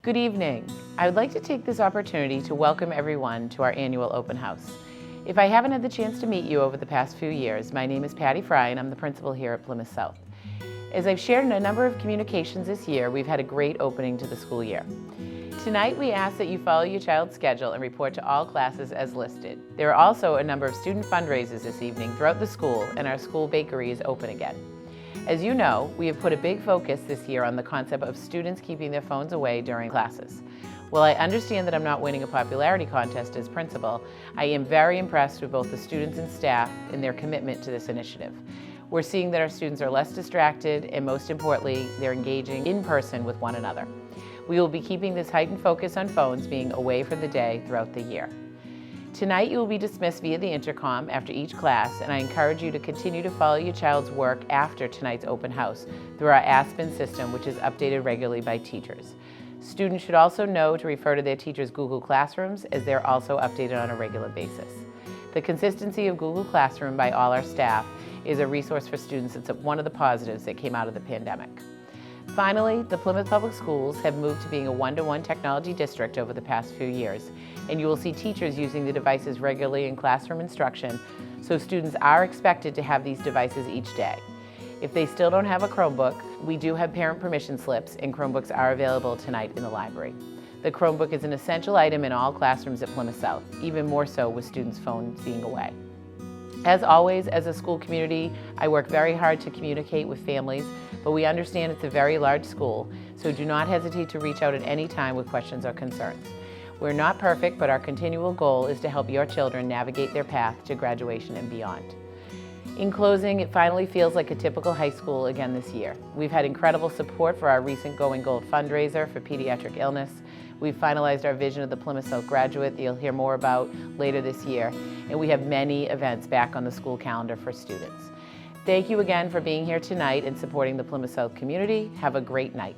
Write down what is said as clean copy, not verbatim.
Good evening. I would like to take this opportunity to welcome everyone to our annual open house. If I haven't had the chance to meet you over the past few years, my name is Patty Fry and I'm the principal here at Plymouth South. As I've shared in a number of communications this year, we've had a great opening to the school year. Tonight we ask that you follow your child's schedule and report to all classes as listed. There are also a number of student fundraisers this evening throughout the school, and our school bakery is open again. As you know, we have put a big focus this year on the concept of students keeping their phones away during classes. While I understand that I'm not winning a popularity contest as principal, I am very impressed with both the students and staff in their commitment to this initiative. We're seeing that our students are less distracted, and most importantly, they're engaging in person with one another. We will be keeping this heightened focus on phones being away for the day throughout the year. Tonight you will be dismissed via the intercom after each class, and I encourage you to continue to follow your child's work after tonight's open house through our Aspen system, which is updated regularly by teachers. Students should also know to refer to their teachers' Google Classrooms, as they're also updated on a regular basis. The consistency of Google Classroom by all our staff is a resource for students. It's one of the positives that came out of the pandemic. Finally, the Plymouth Public Schools have moved to being a one-to-one technology district over the past few years, and you will see teachers using the devices regularly in classroom instruction, so students are expected to have these devices each day. If they still don't have a Chromebook, we do have parent permission slips, and Chromebooks are available tonight in the library. The Chromebook is an essential item in all classrooms at Plymouth South, even more so with students' phones being away. As always, as a school community, I work very hard to communicate with families, but we understand it's a very large school, so do not hesitate to reach out at any time with questions or concerns. We're not perfect, but our continual goal is to help your children navigate their path to graduation and beyond. In closing, it finally feels like a typical high school again this year. We've had incredible support for our recent Going Gold fundraiser for pediatric illness. We've finalized our vision of the Plymouth South graduate that you'll hear more about later this year, and we have many events back on the school calendar for students. Thank you again for being here tonight and supporting the Plymouth South community. Have a great night.